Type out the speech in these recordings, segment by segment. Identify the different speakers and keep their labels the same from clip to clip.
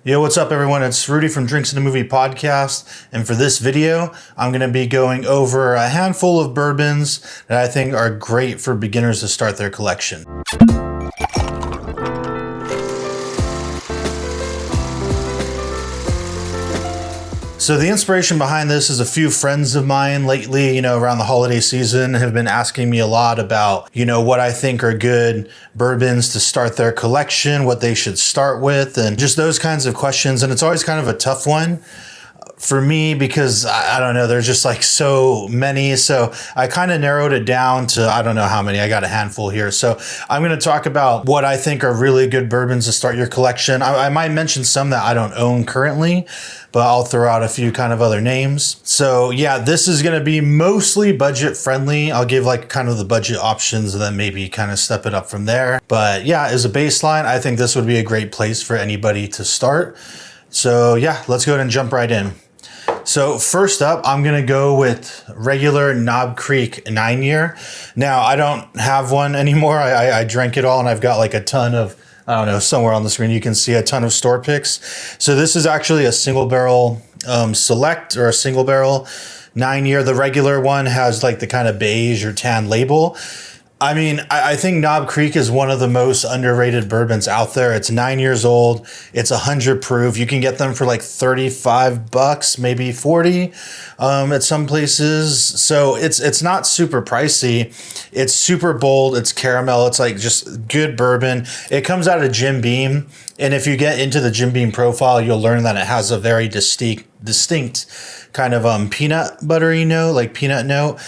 Speaker 1: Yo, what's up everyone? It's Rudy from Drinks and a Movie Podcast, and for this video, I'm going to be going over a handful of bourbons that I think are great for beginners to start their collection. So the inspiration behind this is a few friends of mine lately, around the holiday season have been asking me a lot about, what I think are good bourbons to start their collection, what they should start with, and just those kinds of questions. And it's always kind of a tough one for me because I don't know, there's just like so many. So I kind of narrowed it down to, I don't know how many, I got a handful here. So I'm going to talk about what I think are really good bourbons to start your collection. I might mention some that I don't own currently, but I'll throw out a few kind of other names. So yeah, this is going to be mostly budget friendly. I'll give like kind of the budget options and then maybe kind of step it up from there. But yeah, as a baseline, I think this would be a great place for anybody to start. So yeah, let's go ahead and jump right in. So first up, I'm going to go with regular Knob Creek 9-year. Now, I don't have one anymore. I drank it all and I've got like a ton of, I don't know, somewhere on the screen you can see a ton of store picks. So this is actually a single barrel select or a single barrel 9-year. The regular one has like the kind of beige or tan label. I mean, I think Knob Creek is one of the most underrated bourbons out there. It's 9 years old. It's 100 proof. You can get them for like $35, maybe 40 at some places. So it's not super pricey. It's super bold. It's caramel. It's like just good bourbon. It comes out of Jim Beam. And if you get into the Jim Beam profile, you'll learn that it has a very distinct kind of peanut buttery note, like peanut note.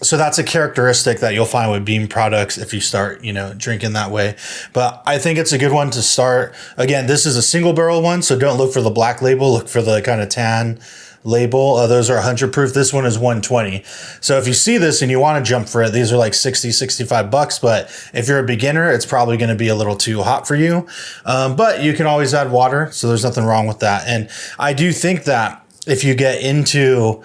Speaker 1: So that's a characteristic that you'll find with Beam products if you start, drinking that way. But I think it's a good one to start. Again, this is a single barrel one, so don't look for the black label. Look for the kind of tan label. Those are 100 proof. This one is 120. So if you see this and you want to jump for it, these are like 60, $65. But if you're a beginner, it's probably going to be a little too hot for you. But you can always add water. So there's nothing wrong with that. And I do think that if you get into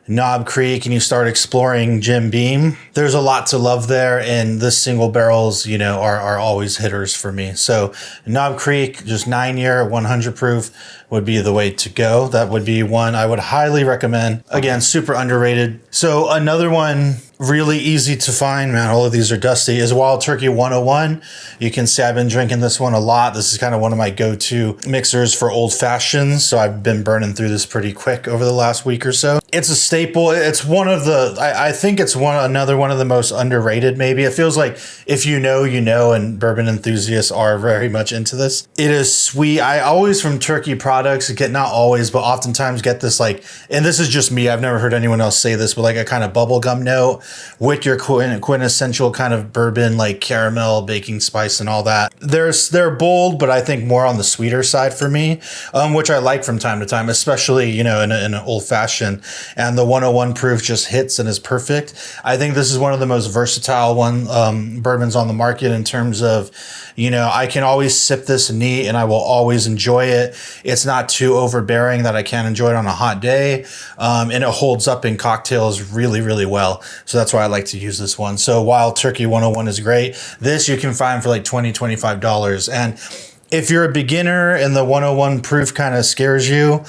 Speaker 1: Knob Creek and you start exploring Jim Beam, there's a lot to love there. And the single barrels, are always hitters for me. So Knob Creek, just 9-year, 100 proof would be the way to go. That would be one I would highly recommend. Again, super underrated. So another one really easy to find, man, all of these are dusty, is Wild Turkey 101. You can see I've been drinking this one a lot. This is kind of one of my go-to mixers for old fashions. So I've been burning through this pretty quick over the last week or so. It's a staple. It's one of the, I think it's another one of the most underrated maybe. It feels like if you know, and bourbon enthusiasts are very much into this. It is sweet. I always from turkey products not always, but oftentimes get this like, and this is just me, I've never heard anyone else say this, but like a kind of bubblegum note with your quintessential kind of bourbon, like caramel, baking spice and all that. They're bold, but I think more on the sweeter side for me, which I like from time to time, especially, in an old fashioned, and the 101 proof just hits and is perfect. I think this is one of the most versatile bourbons on the market in terms of, I can always sip this neat and I will always enjoy it. It's not too overbearing that I can't enjoy it on a hot day. And it holds up in cocktails really, really well. So that's why I like to use this one. So Wild Turkey 101 is great. This you can find for like $20, $25. And if you're a beginner and the 101 proof kind of scares you,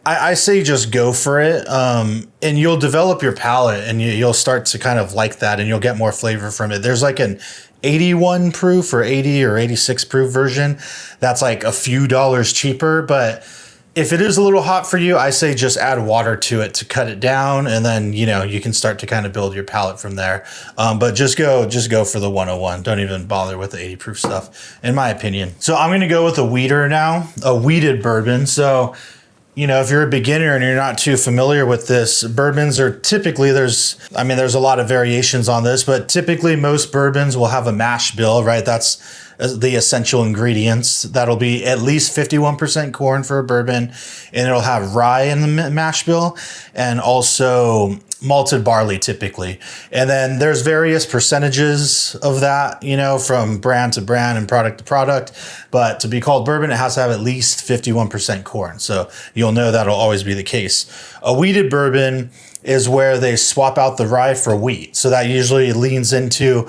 Speaker 1: I say just go for it. And you'll develop your palate and you'll start to kind of like that and you'll get more flavor from it. There's like an 81 proof or 80 or 86 proof version that's like a few dollars cheaper. But if it is a little hot for you, I say just add water to it to cut it down. And then, you can start to kind of build your palate from there. But just go for the 101. Don't even bother with the 80 proof stuff, in my opinion. So I'm going to go with a wheater now, a wheated bourbon. So, if you're a beginner and you're not too familiar with this, bourbons are typically, there's a lot of variations on this, but typically most bourbons will have a mash bill, right? That's the essential ingredients. That'll be at least 51% corn for a bourbon, and it'll have rye in the mash bill and also malted barley typically. And then there's various percentages of that, from brand to brand and product to product. But to be called bourbon, it has to have at least 51% corn. So you'll know that'll always be the case. A wheated bourbon is where they swap out the rye for wheat. So that usually leans into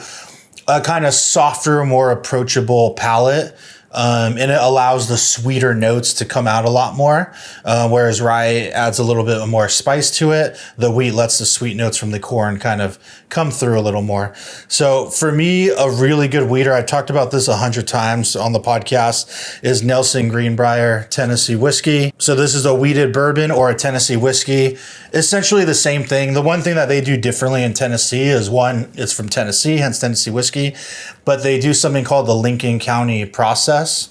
Speaker 1: a kind of softer, more approachable palate. And it allows the sweeter notes to come out a lot more, whereas rye adds a little bit more spice to it. The wheat lets the sweet notes from the corn kind of come through a little more. So for me, a really good wheater, I've talked about this 100 times on the podcast, is Nelson Greenbrier Tennessee whiskey. So this is a wheated bourbon or a Tennessee whiskey. Essentially the same thing. The one thing that they do differently in Tennessee is, one, it's from Tennessee, hence Tennessee whiskey, but they do something called the Lincoln County process,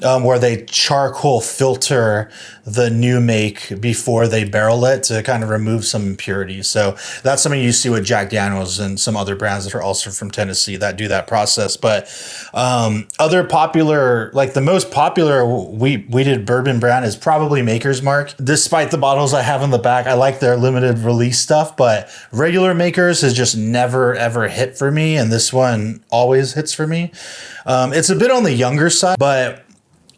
Speaker 1: where they charcoal filter the new make before they barrel it to kind of remove some impurities. So that's something you see with Jack Daniels and some other brands that are also from Tennessee that do that process. But other popular, like the most popular wheated bourbon brand is probably Maker's Mark. Despite the bottles I have in the back, I like their limited release stuff, but regular Maker's has just never ever hit for me, and this one always hits for me. It's a bit on the younger side, but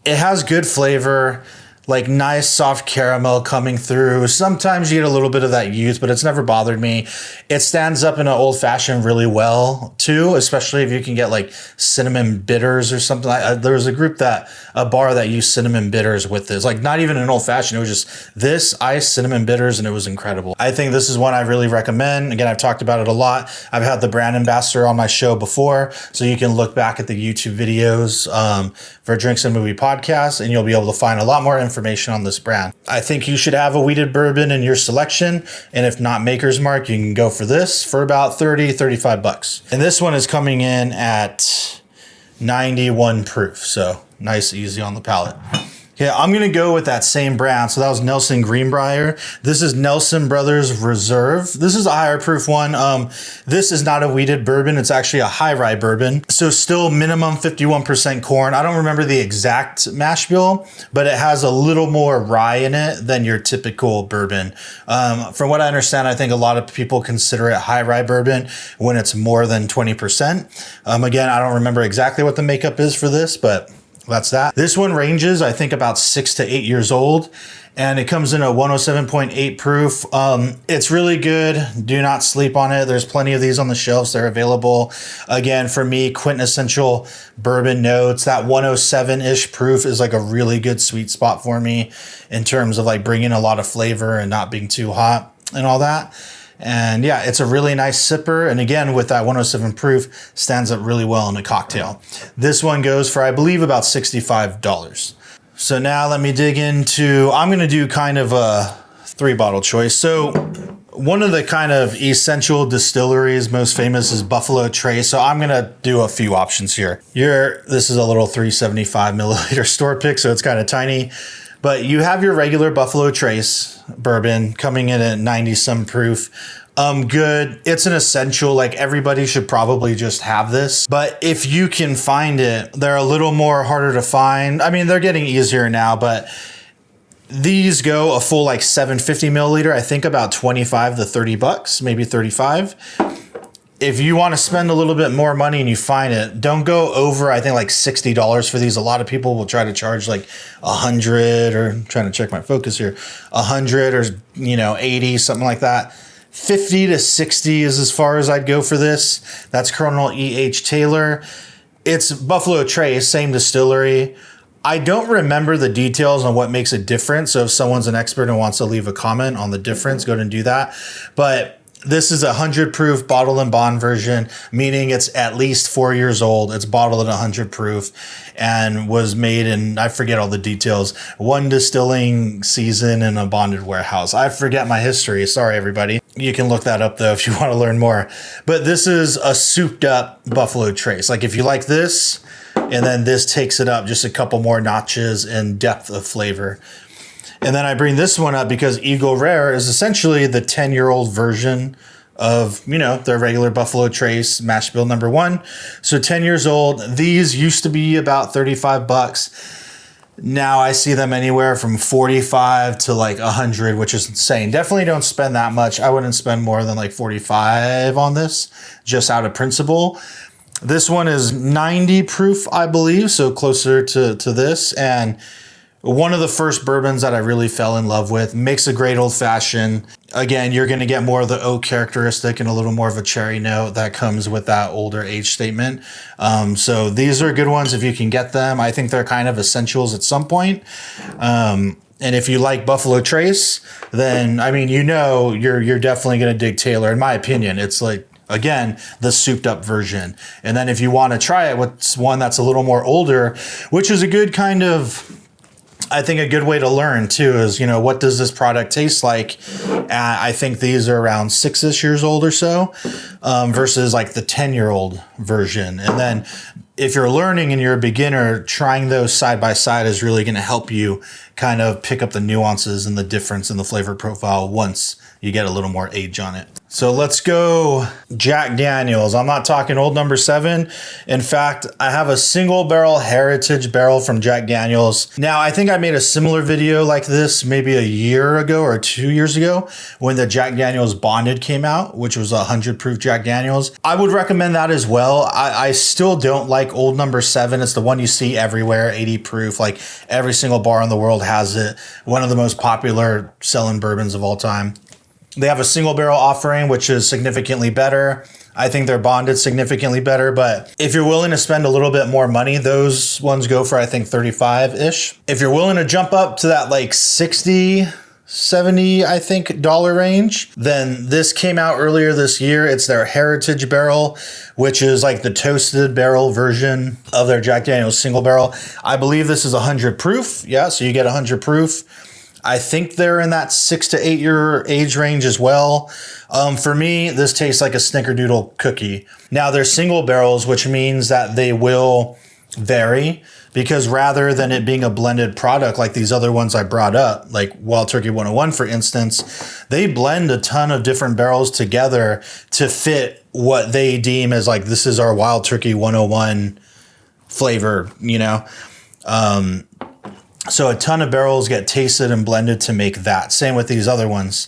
Speaker 1: it has good flavor, like nice soft caramel coming through. Sometimes you get a little bit of that youth, but it's never bothered me. It stands up in an old fashioned really well too, especially if you can get like cinnamon bitters or something. There was a bar that used cinnamon bitters with this, like not even an old fashioned. It was just this iced cinnamon bitters, and it was incredible. I think this is one I really recommend. Again, I've talked about it a lot. I've had the brand ambassador on my show before, so you can look back at the YouTube videos for Drinks and Movie Podcast, and you'll be able to find a lot more information on this brand. I think you should have a wheated bourbon in your selection, and if not Maker's Mark, you can go for this for about $35. And this one is coming in at 91 proof, so nice, easy on the palate. Yeah, I'm going to go with that same brand. So that was Nelson Greenbrier. This is Nelson Brothers Reserve. This is a higher proof one. This is not a wheated bourbon. It's actually a high rye bourbon. So still minimum 51% corn. I don't remember the exact mash bill, but it has a little more rye in it than your typical bourbon. From what I understand, I think a lot of people consider it high rye bourbon when it's more than 20%. Again, I don't remember exactly what the makeup is for this, but that's that. This one ranges, I think, about 6 to 8 years old, and it comes in a 107.8 proof. It's really good. Do not sleep on it. There's plenty of these on the shelves. They're available. Again, for me, quintessential bourbon notes. That 107-ish proof is like a really good sweet spot for me in terms of like bringing a lot of flavor and not being too hot and all that. And yeah, it's a really nice sipper. And again, with that 107 proof, stands up really well in a cocktail. This one goes for, I believe, about $65. So now let me dig into, I'm going to do kind of a 3-bottle choice. So one of the kind of essential distilleries, most famous, is Buffalo Trace. So I'm going to do a few options here. This is a little 375 milliliter store pick, so it's kind of tiny. But you have your regular Buffalo Trace bourbon coming in at 90-some proof. Good. It's an essential. Like, everybody should probably just have this. But if you can find it, they're a little more harder to find. I mean, they're getting easier now, but these go a full like 750 milliliter. I think about $25 to $30, maybe 35. If you want to spend a little bit more money and you find it, don't go over, I think, like $60 for these. A lot of people will try to charge like 100, or I'm trying to check my focus here, 100 or 80, something like that. 50 to 60 is as far as I'd go for this. That's Colonel E.H. Taylor. It's Buffalo Trace, same distillery. I don't remember the details on what makes it different. So if someone's an expert and wants to leave a comment on the difference, go ahead and do that. But this is a 100 proof bottle and bond version, meaning it's at least 4 years old. It's bottled at 100 proof and was made in, I forget all the details, one distilling season in a bonded warehouse. I forget my history. Sorry, everybody. You can look that up though if you want to learn more. But this is a souped up Buffalo Trace. Like, if you like this, and then this takes it up just a couple more notches in depth of flavor. And then I bring this one up because Eagle Rare is essentially the 10-year-old version of, their regular Buffalo Trace mash bill number 1. So 10 years old. These used to be about $35. Now I see them anywhere from 45 to like 100, which is insane. Definitely don't spend that much. I wouldn't spend more than like 45 on this, just out of principle. This one is 90 proof, I believe, so closer to this. And one of the first bourbons that I really fell in love with. Makes a great old fashioned. Again, you're going to get more of the oak characteristic and a little more of a cherry note that comes with that older age statement. So these are good ones if you can get them. I think they're kind of essentials at some point. And if you like Buffalo Trace, then, I mean, you're definitely going to dig Taylor. In my opinion, it's like, again, the souped up version. And then if you want to try it with one that's a little more older, which is a good kind of, I think a good way to learn too is, what does this product taste like? I think these are around 6-ish years old or so, versus like the 10-year-old version. And then if you're learning and you're a beginner, trying those side by side is really going to help you kind of pick up the nuances and the difference in the flavor profile once you get a little more age on it. So let's go Jack Daniels. I'm not talking old number 7. In fact, I have a single barrel heritage barrel from Jack Daniels. Now, I think I made a similar video like this maybe a year ago or 2 years ago when the Jack Daniels Bonded came out, which was 100 proof Jack Daniels. I would recommend that as well. I still don't like old number 7. It's the one you see everywhere, 80 proof. Like every single bar in the world has it. One of the most popular selling bourbons of all time. They have a single barrel offering, which is significantly better. I think they're bonded significantly better, but if you're willing to spend a little bit more money, those ones go for, I think, 35-ish. If you're willing to jump up to that like 60, 70, I think, dollar range, then this came out earlier this year. It's their Heritage Barrel, which is like the toasted barrel version of their Jack Daniel's single barrel. I believe this is 100 proof. Yeah, so you get 100 proof. I think they're in that 6 to 8 year age range as well. For me, this tastes like a snickerdoodle cookie. Now they're single barrels, which means that they will vary, because rather than it being a blended product like these other ones I brought up, like Wild Turkey 101, for instance, they blend a ton of different barrels together to fit what they deem as like, this is our Wild Turkey 101 flavor, So a ton of barrels get tasted and blended to make that. Same with these other ones.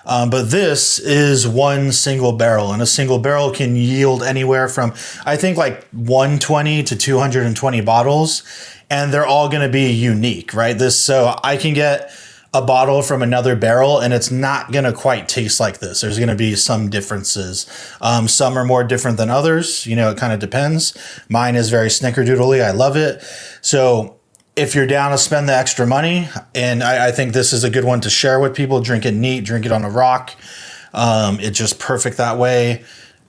Speaker 1: But this is one single barrel, and a single barrel can yield anywhere from, I think, like 120 to 220 bottles, and they're all going to be unique, right? So I can get a bottle from another barrel and it's not going to quite taste like this. There's going to be some differences. Some are more different than others. It kind of depends. Mine is very snickerdoodly. I love it. So if you're down to spend the extra money, and I think this is a good one to share with people, drink it neat, drink it on a rock. It's just perfect that way.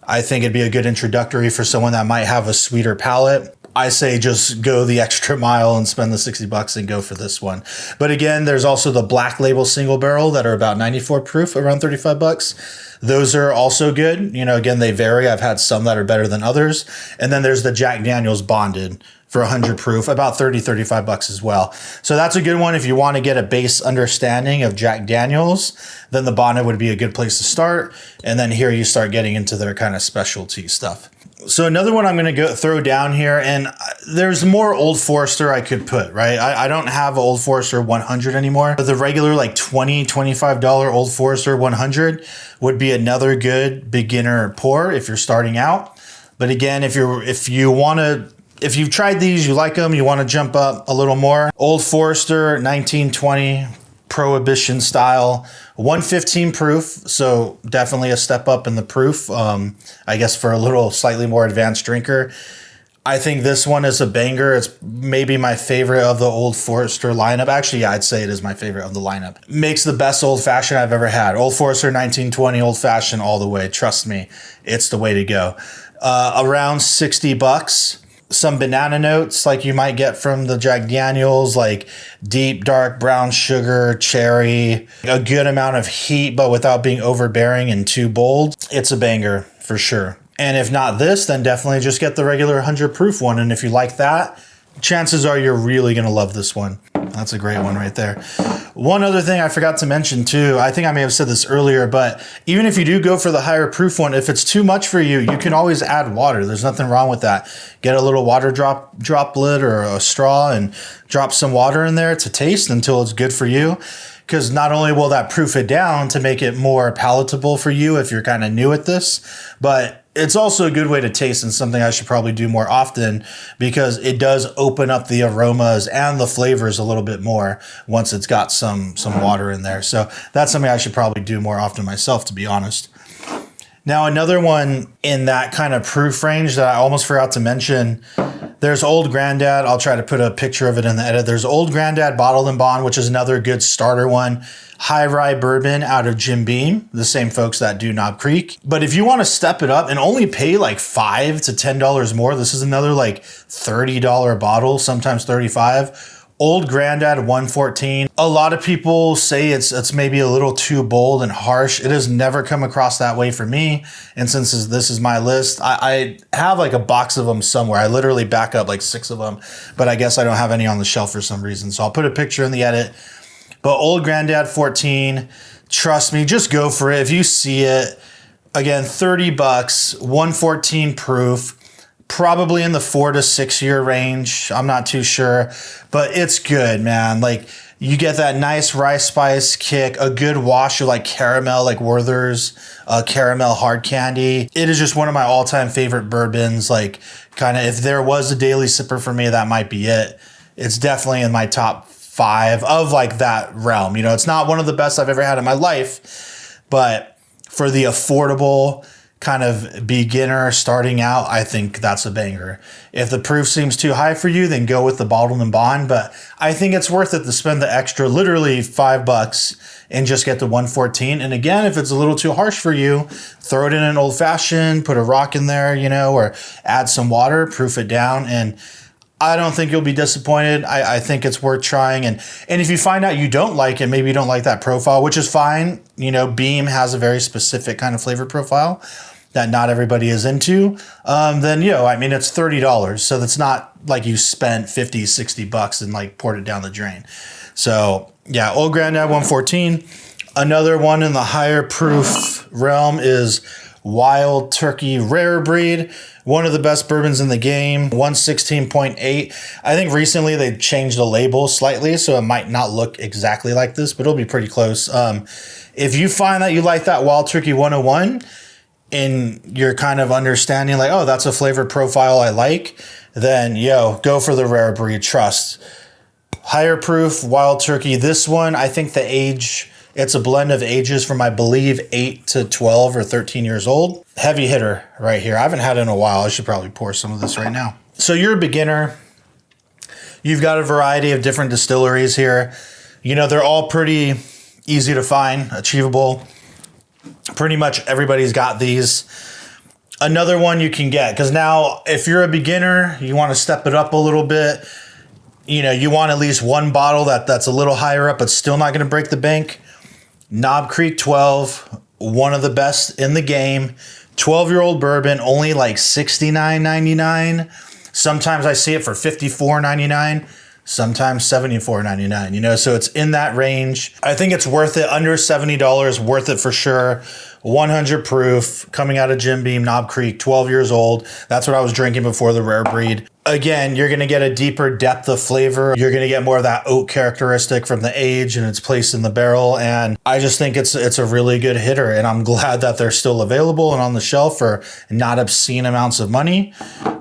Speaker 1: I think it'd be a good introductory for someone that might have a sweeter palate. I say just go the extra mile and spend the $60 and go for this one. But again, there's also the Black Label single barrel that are about 94 proof, around $35. Those are also good. Again, they vary. I've had some that are better than others. And then there's the Jack Daniel's Bonded for 100 proof, about $35 as well. So that's a good one if you want to get a base understanding of Jack Daniel's. Then the Bonded would be a good place to start. And then here you start getting into their kind of specialty stuff. So another one I'm going to throw down here, and there's more Old Forester I could put, right? I don't have an Old Forester 100 anymore, but the regular like $20, $25 Old Forester 100 would be another good beginner pour if you're starting out. But again, if you've tried these, you like them, you want to jump up a little more, Old Forester 1920 Prohibition style, 115 proof, so definitely a step up in the proof, I guess for a little slightly more advanced drinker. I think this one is a banger. It's maybe my favorite of the Old Forester lineup. Actually, yeah, I'd say it is my favorite of the lineup. Makes the best old fashioned I've ever had. Old Forester 1920 old fashioned all the way. Trust me, it's the way to go. Around $60. Some banana notes like you might get from the Jack Daniel's, like deep dark brown sugar, cherry, a good amount of heat, but without being overbearing and too bold. It's a banger for sure. And if not this, then definitely just get the regular 100 proof one. And if you like that, chances are you're really going to love this one. That's a great one right there. One other thing I forgot to mention too, I think I may have said this earlier, but even if you do go for the higher proof one, if it's too much for you, you can always add water. There's nothing wrong with that. Get a little water droplet or a straw and drop some water in there to taste until it's good for you. Because not only will that proof it down to make it more palatable for you if you're kind of new at this, but it's also a good way to taste, and something I should probably do more often, because it does open up the aromas and the flavors a little bit more once it's got some water in there. So that's something I should probably do more often myself, to be honest. Now, another one in that kind of proof range that I almost forgot to mention, there's Old Grandad. I'll try to put a picture of it in the edit. There's Old Grandad Bottled and Bond, which is another good starter one. High rye bourbon out of Jim Beam, the same folks that do Knob Creek. But if you want to step it up and only pay like $5 to $10 more, this is another like $30 bottle, sometimes $35. Old Grandad 114. A lot of people say it's maybe a little too bold and harsh. It has never come across that way for me. And since this is my list, I have like a box of them somewhere. I literally back up like 6 of them, but I guess I don't have any on the shelf for some reason. So I'll put a picture in the edit. But Old Grandad 14, trust me, just go for it. If you see it, again, $30, 114 proof. Probably in the 4 to 6 year range. I'm not too sure, but it's good, man. Like, you get that nice rice spice kick, a good wash of like caramel, like Werther's caramel hard candy. It is just one of my all-time favorite bourbons. Like, kind of, if there was a daily sipper for me, that might be it. It's definitely in my top 5 of like that realm. You know, it's not one of the best I've ever had in my life, but for the affordable kind of beginner starting out, I think that's a banger. If the proof seems too high for you, then go with the Bottled and Bond. But I think it's worth it to spend the extra, literally $5, and just get the 114. And again, if it's a little too harsh for you, throw it in an old fashioned, put a rock in there, you know, or add some water, proof it down, and I don't think you'll be disappointed. I think it's worth trying. And if you find out you don't like it, maybe you don't like that profile, which is fine. You know, Beam has a very specific kind of flavor profile that not everybody is into. Then, you know, I mean, it's $30. So that's not like you spent $50, $60 and like poured it down the drain. So yeah, Old Grandad 114. Another one in the higher proof realm is Wild Turkey Rare Breed, one of the best bourbons in the game, 116.8. I think recently they changed the label slightly, so it might not look exactly like this, but it'll be pretty close. If you find that you like that Wild Turkey 101 and you're kind of understanding like, oh, that's a flavor profile I like, then go for the Rare Breed. Trust. Higher proof Wild Turkey. This one, I think the age, it's a blend of ages from, I believe, 8 to 12 or 13 years old. Heavy hitter right here. I haven't had it in a while. I should probably pour some of this right now. So you're a beginner. You've got a variety of different distilleries here. You know, they're all pretty easy to find, achievable. Pretty much everybody's got these. Another one you can get, because now if you're a beginner, you want to step it up a little bit. You know, you want at least one bottle that's a little higher up, but still not going to break the bank. Knob Creek 12, one of the best in the game. 12-year-old bourbon, only like $69.99. Sometimes I see it for $54.99. Sometimes $74.99, you know, so it's in that range. I think it's worth it. Under $70, worth it for sure. 100 proof, coming out of Jim Beam, Knob Creek, 12 years old. That's what I was drinking before the Rare Breed. Again, you're going to get a deeper depth of flavor. You're going to get more of that oak characteristic from the age and its place in the barrel. And I just think it's a really good hitter. And I'm glad that they're still available and on the shelf for not obscene amounts of money.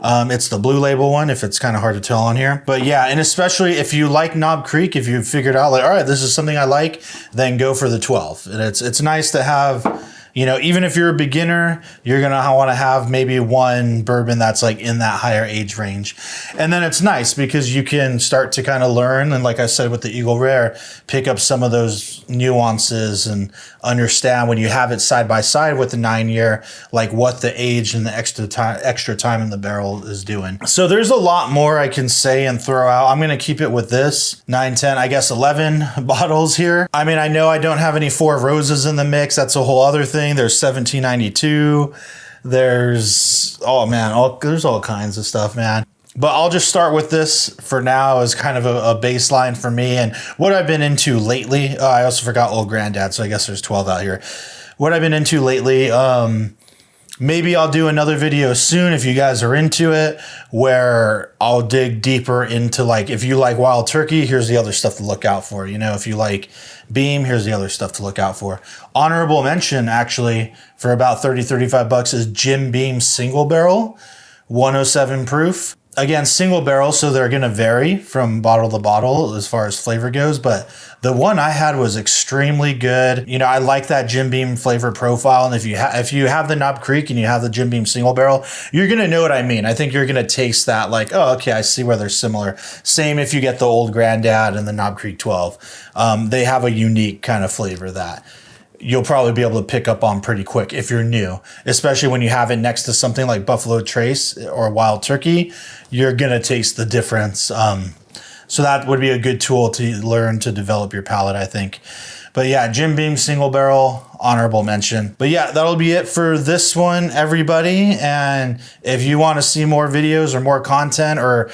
Speaker 1: It's the blue label one, if it's kind of hard to tell on here. But yeah, and especially if you like Knob Creek, if you figured out like, all right, this is something I like, then go for the 12. And it's nice to have, you know, even if you're a beginner, you're going to want to have maybe one bourbon that's like in that higher age range. And then it's nice because you can start to kind of learn. And like I said, with the Eagle Rare, pick up some of those nuances and understand when you have it side by side with the 9-year, like what the age and the extra time in the barrel is doing. So there's a lot more I can say and throw out. I'm going to keep it with this 9, 10, I guess 11 bottles here. I mean, I know I don't have any Four Roses in the mix. That's a whole other thing. There's 1792. There's, oh man, there's all kinds of stuff, man. But I'll just start with this for now as kind of a baseline for me and what I've been into lately. I also forgot Old Grandad, so I guess there's 12 out here. What I've been into lately, Maybe I'll do another video soon if you guys are into it, where I'll dig deeper into, like, if you like Wild Turkey, here's the other stuff to look out for. You know, if you like Beam, here's the other stuff to look out for. Honorable mention, actually, for about 30, 35 bucks is Jim Beam Single Barrel, 107 proof. Again, single barrel, so they're going to vary from bottle to bottle as far as flavor goes, but the one I had was extremely good. You know, I like that Jim Beam flavor profile, and if you have the Knob Creek and you have the Jim Beam single barrel, you're going to know what I mean. I think you're going to taste that like, oh, okay, I see where they're similar. Same if you get the Old Granddad and the Knob Creek 12. They have a unique kind of flavor that you'll probably be able to pick up on pretty quick if you're new, especially when you have it next to something like Buffalo Trace or Wild Turkey. You're going to taste the difference. So that would be a good tool to learn to develop your palate, I think. But yeah, Jim Beam Single Barrel, honorable mention. But yeah, that'll be it for this one, everybody. And if you want to see more videos or more content, or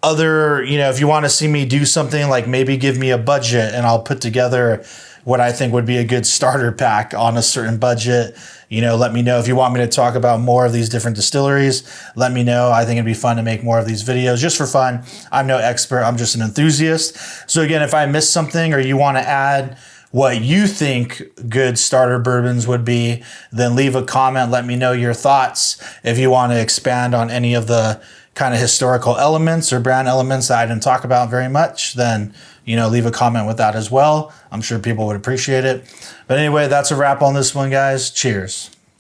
Speaker 1: other, you know, if you want to see me do something like maybe give me a budget and I'll put together what I think would be a good starter pack on a certain budget, you know, let me know. If you want me to talk about more of these different distilleries, let me know. I think it'd be fun to make more of these videos just for fun. I'm no expert, I'm just an enthusiast. So again, if I missed something or you want to add what you think good starter bourbons would be, then leave a comment, let me know your thoughts. If you want to expand on any of the kind of historical elements or brand elements that I didn't talk about very much, then, you know, leave a comment with that as well. I'm sure people would appreciate it. But anyway, that's a wrap on this one, guys. Cheers.